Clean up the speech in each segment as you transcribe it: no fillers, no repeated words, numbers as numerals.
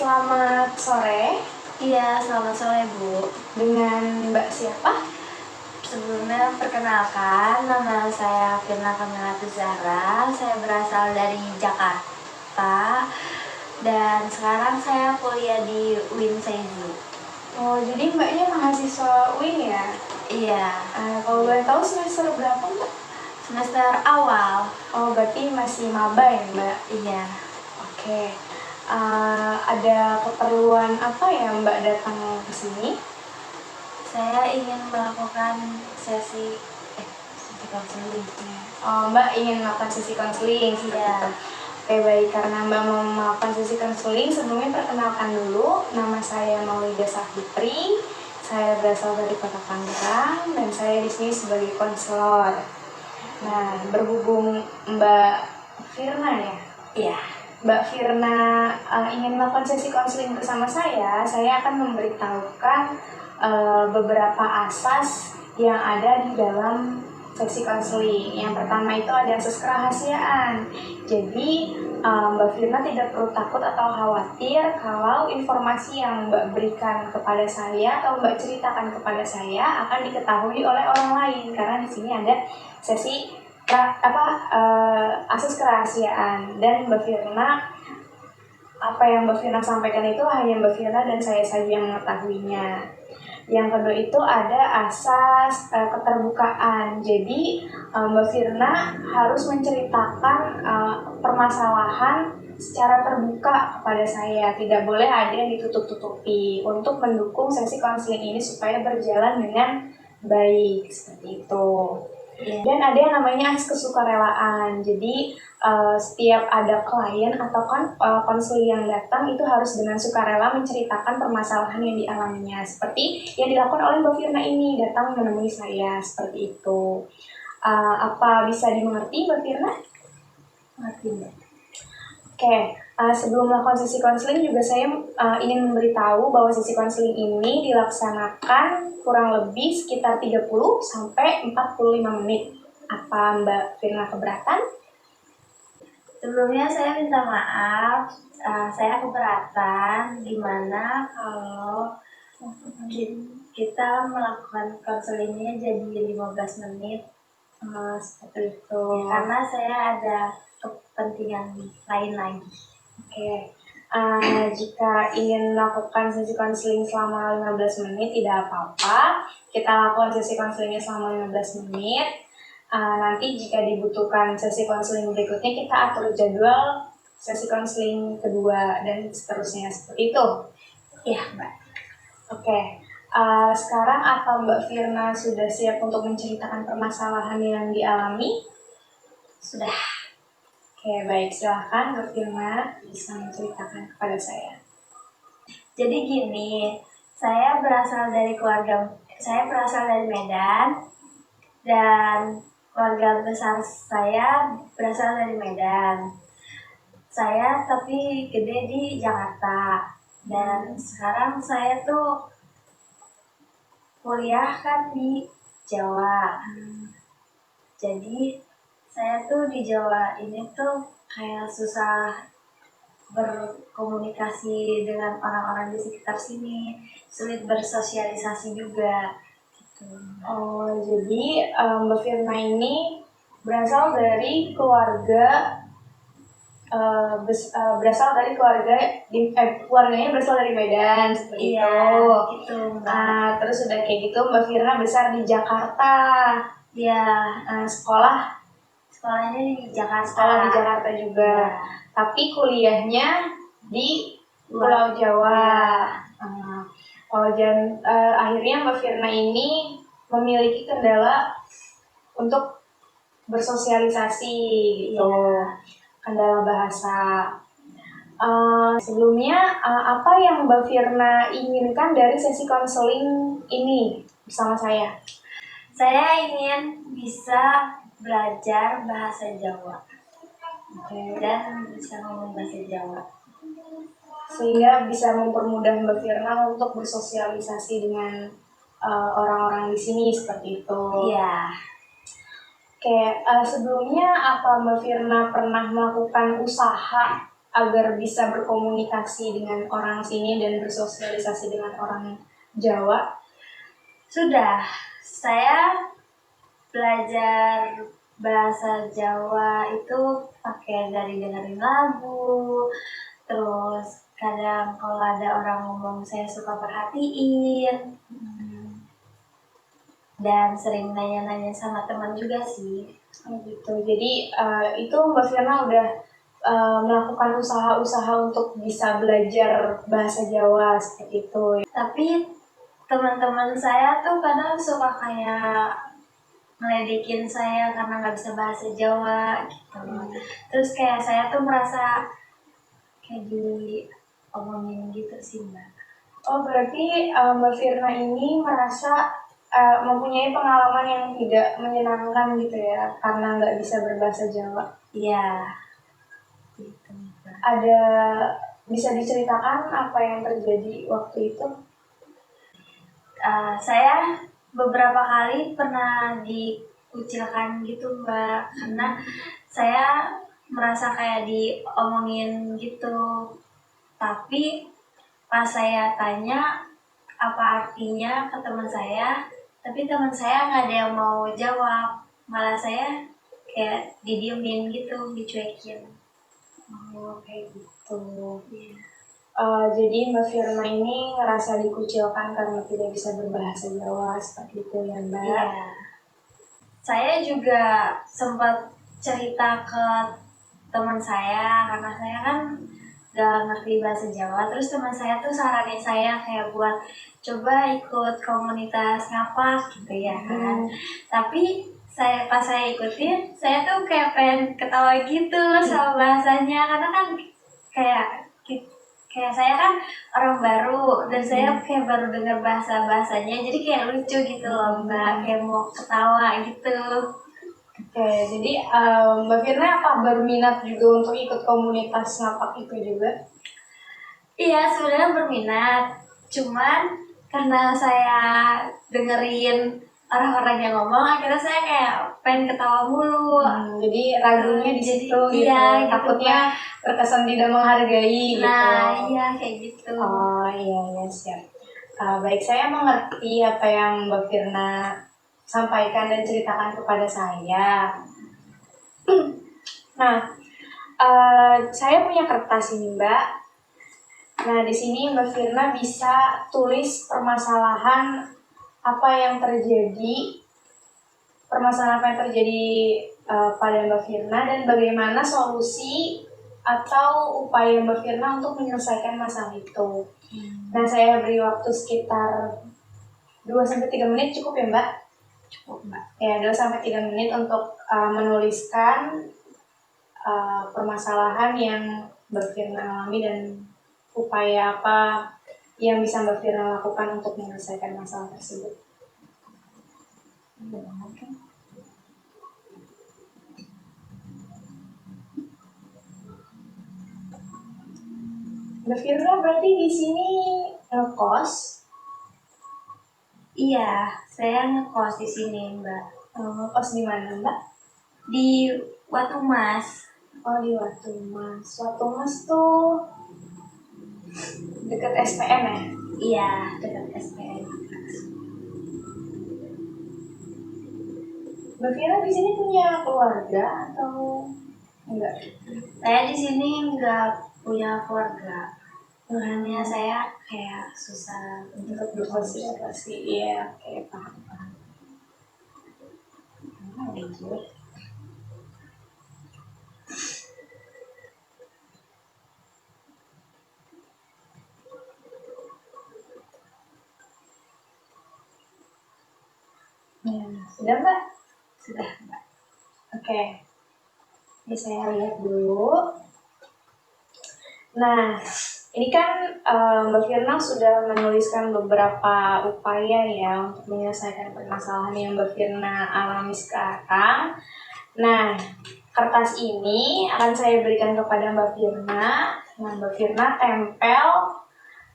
Selamat sore. Iya, selamat sore Bu. Dengan Mbak siapa? Sebelumnya perkenalkan, nama saya Firna Kamelati Zahra. Saya berasal dari Jakarta dan sekarang saya kuliah di UIN Seizi. Oh, jadi Mbaknya mahasiswa UIN ya? Iya. Kalau boleh tahu semester berapa Mbak? Semester awal. Oh, berarti masih maba ya Mbak? Iya. Oke. Ada keperluan apa ya Mbak datang ke sini? Saya ingin melakukan sesi konseling. Oh, Mbak ingin melakukan sesi konseling seperti itu. Oke, baik, karena Mbak mau melakukan sesi konseling, sebelumnya perkenalkan dulu, nama saya Maulida Safitri. Saya berasal dari Kota Tangerang dan saya di sini sebagai konselor. Nah, berhubung Mbak Firna ya? Iya. Mbak Firna ingin melakukan sesi konseling bersama saya akan memberitahukan beberapa asas yang ada di dalam sesi konseling. Yang pertama itu ada asas kerahasiaan. Jadi Mbak Firna tidak perlu takut atau khawatir kalau informasi yang Mbak berikan kepada saya atau Mbak ceritakan kepada saya akan diketahui oleh orang lain, karena di sini ada sesi asas kerahasiaan. Dan Mbak Firna, apa yang Mbak Firna sampaikan itu hanya Mbak Firna dan saya saja yang mengetahuinya. Yang kedua itu ada asas keterbukaan. Jadi Mbak Firna harus menceritakan permasalahan secara terbuka kepada saya. Tidak boleh ada yang ditutup-tutupi untuk mendukung sesi konseling ini supaya berjalan dengan baik, seperti itu. Dan ada yang namanya asas kesukarelaan. Jadi setiap ada klien atau konseling yang datang itu harus dengan sukarela menceritakan permasalahan yang dialaminya, seperti yang dilakukan oleh Mbak Firna ini, datang menemui saya seperti itu. Apa bisa dimengerti Mbak Firna? Mengerti Mbak. Oke, sebelum melakukan sesi konseling juga saya ingin memberitahu bahwa sesi konseling ini dilaksanakan kurang lebih sekitar 30 sampai 45 menit. Apa Mbak Firna keberatan? Sebelumnya saya minta maaf, saya keberatan. Gimana kalau kita melakukan konselingnya jadi 15 menit seperti itu, karena saya ada kepentingan lain lagi. Oke. Jika ingin melakukan sesi konseling selama 15 menit tidak apa-apa. Kita lakukan sesi konselingnya selama 15 menit. Nanti jika dibutuhkan sesi konseling berikutnya, kita atur jadwal sesi konseling kedua dan seterusnya, seperti itu. Iya Mbak. Oke. Sekarang apa Mbak Firna sudah siap untuk menceritakan permasalahan yang dialami? Sudah. Oke, baik, silahkan Mbak Firna bisa menceritakan kepada saya. Jadi gini, saya berasal dari Medan dan keluarga besar saya berasal dari Medan. Saya tapi gede di Jakarta dan sekarang saya tuh kuliah kan di Jawa. Jadi saya tuh di Jawa ini tuh kayak susah berkomunikasi dengan orang-orang di sekitar sini, sulit bersosialisasi juga. Oh, jadi Mbak Firna ini berasal dari keluarga keluarganya berasal dari Medan, seperti itu. Gitu. Terus udah kayak gitu Mbak Firna besar di Jakarta. Ya, sekolahnya di Jakarta. Sekolah di Jakarta juga. Ya. Tapi kuliahnya di Pulau Jawa. Akhirnya Mbak Firna ini memiliki kendala untuk bersosialisasi gitu. Kendala bahasa. Sebelumnya apa yang Mbak Firna inginkan dari sesi konseling ini bersama saya? Saya ingin bisa belajar bahasa Jawa. Dan bisa ngomong bahasa Jawa, sehingga bisa mempermudah Mbak Firna untuk bersosialisasi dengan orang-orang di sini, seperti itu. Iya. Oke, sebelumnya apa Mbak Firna pernah melakukan usaha agar bisa berkomunikasi dengan orang sini dan bersosialisasi dengan orang Jawa? Sudah, saya belajar bahasa Jawa itu pakai dari dengerin lagu, terus kadang kalau ada orang ngomong saya suka perhatiin, dan sering nanya-nanya sama teman juga sih. Gitu. Jadi itu Mbak Firna udah melakukan usaha-usaha untuk bisa belajar bahasa Jawa seperti itu. Tapi teman-teman saya tuh kadang suka kayak ngeledekin saya karena nggak bisa bahasa Jawa gitu. Terus kayak saya tuh merasa kayak diomongin gitu sih Mbak. Oh, berarti Mbak Firna ini merasa mempunyai pengalaman yang tidak menyenangkan gitu ya, karena nggak bisa berbahasa Jawa. Iya. Gitu, Mbak. Ada bisa diceritakan apa yang terjadi waktu itu? Saya beberapa kali pernah dikucilkan gitu Mbak, karena saya merasa kayak diomongin gitu. Tapi pas saya tanya apa artinya ke teman saya, tapi teman saya nggak ada yang mau jawab, malah saya kayak didiemin gitu, dicuekin. Oh, kayak gitu. Iya. Jadi Mbak Firna ini ngerasa dikucilkan karena tidak bisa berbahasa Jawa seperti itu ya Mbak? Iya. Saya juga sempat cerita ke teman saya karena saya kan gak ngerti bahasa Jawa. Terus teman saya tuh saranin saya kayak buat coba ikut komunitas ngapak gitu ya kan. Tapi pas saya ikutin, saya tuh kayak pengen ketawa gitu sama bahasanya karena kan kayak kayak saya kan orang baru dan saya kayak baru dengar bahasanya, jadi kayak lucu gitu loh Mbak, kayak mau ketawa gitu. Oke, jadi Mbak Firna apa berminat juga untuk ikut komunitas ngapak itu juga? Iya, sebenarnya berminat, cuman karena saya dengerin orang-orang yang ngomong, akhirnya saya kayak pengen ketawa mulu. Jadi ragunya di Jadi, situ gitu, iya, gitu, takutnya terkesan tidak menghargai gitu. Nah, iya kayak gitu. Oh iya siap. Baik, saya mengerti apa yang Mbak Firna sampaikan dan ceritakan kepada saya. Nah, saya punya kertas ini Mbak. Nah, di sini Mbak Firna bisa tulis permasalahan apa yang terjadi, pada Mbak Firna dan bagaimana solusi atau upaya Mbak Firna untuk menyelesaikan masalah itu. Nah, saya beri waktu sekitar 2-3 menit cukup ya Mbak? Cukup Mbak. Ya, 2-3 menit untuk menuliskan permasalahan yang Mbak Firna alami dan upaya apa yang bisa Mbak Firna lakukan untuk menyelesaikan masalah tersebut. Mbak Firna berarti di sini ngekos? Iya, saya ngekos di sini Mbak. Ngekos di mana Mbak? Di Watu Mas. Oh, di Watu Mas. Watu Mas tuh dekat SPM ya? Iya, dekat SPM. Mbak Firna di sini punya keluarga atau enggak? Saya di sini nggak punya keluarga. Hanya saya kayak susah Untuk bersosialisasi. Iya, oke, paham. Lanjut. Sudah Mbak? Sudah Mbak. Oke. Ini saya lihat dulu. Nah, ini kan Mbak Firna sudah menuliskan beberapa upaya ya untuk menyelesaikan permasalahan yang Mbak Firna alami sekarang. Nah, kertas ini akan saya berikan kepada Mbak Firna. Nah, Mbak Firna tempel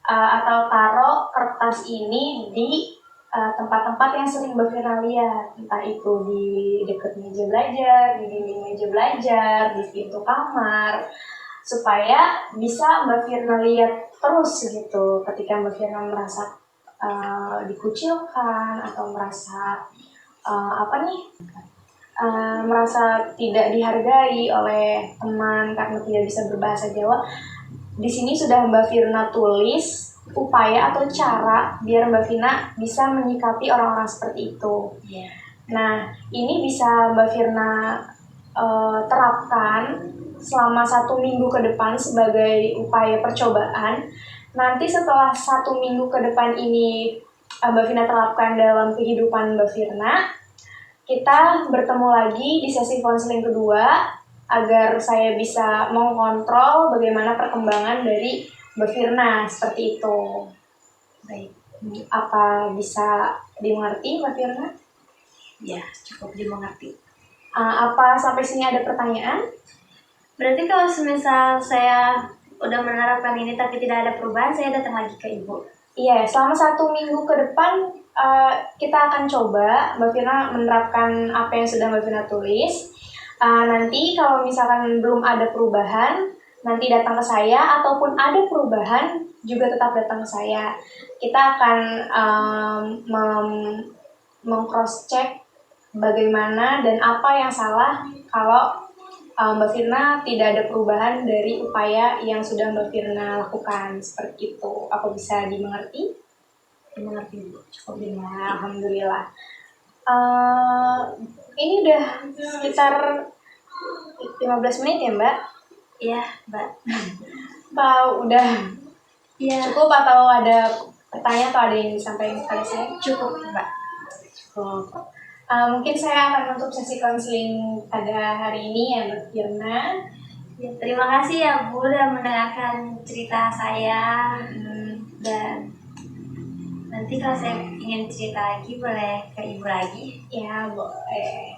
atau taruh kertas ini di tempat-tempat yang sering Mbak Firna lihat, entah itu di dekat meja belajar, di dinding meja belajar, di pintu kamar, supaya bisa Mbak Firna lihat terus gitu ketika Mbak Firna merasa dikucilkan atau merasa merasa tidak dihargai oleh teman karena tidak bisa berbahasa Jawa. Di sini sudah Mbak Firna tulis upaya atau cara biar Mbak Firna bisa menyikapi orang-orang seperti itu. Iya. Nah, ini bisa Mbak Firna terapkan selama 1 minggu ke depan sebagai upaya percobaan. Nanti setelah 1 minggu ke depan ini Mbak Firna terapkan dalam kehidupan Mbak Firna, kita bertemu lagi di sesi konseling kedua agar saya bisa mengontrol bagaimana perkembangan dari Mbak Firna seperti itu. Baik, apa bisa dimengerti Mbak Firna? Ya, cukup dimengerti. Apa sampai sini ada pertanyaan? Berarti kalau semisal saya udah menerapkan ini tapi tidak ada perubahan, saya datang lagi ke Ibu. Iya, selama 1 minggu ke depan kita akan coba Mbak Firna menerapkan apa yang sudah Mbak Firna tulis. Nanti kalau misalkan belum ada perubahan, nanti datang ke saya, ataupun ada perubahan juga tetap datang ke saya. Kita akan meng-cross check bagaimana dan apa yang salah kalau Mbak Firna tidak ada perubahan dari upaya yang sudah Mbak Firna lakukan, seperti itu. Apa bisa dimengerti? Dimengerti, Bu. Cukup ya, alhamdulillah. Ini udah sekitar 15 menit ya Mbak? Iya, Mbak. Mbak udah Iya. cukup atau ada pertanyaan atau ada yang disampaikan kepada saya? Cukup, Mbak. Cukup. Mungkin saya akan menutup sesi konseling pada hari ini ya Mbak Firna. Ya, terima kasih ya Bu udah mendengarkan cerita saya. Dan nanti kalau saya ingin cerita lagi boleh ke Ibu lagi. Ya boleh.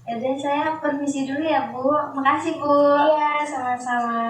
Ya udah, saya permisi dulu ya Bu. Makasih Bu. Iya, sama-sama.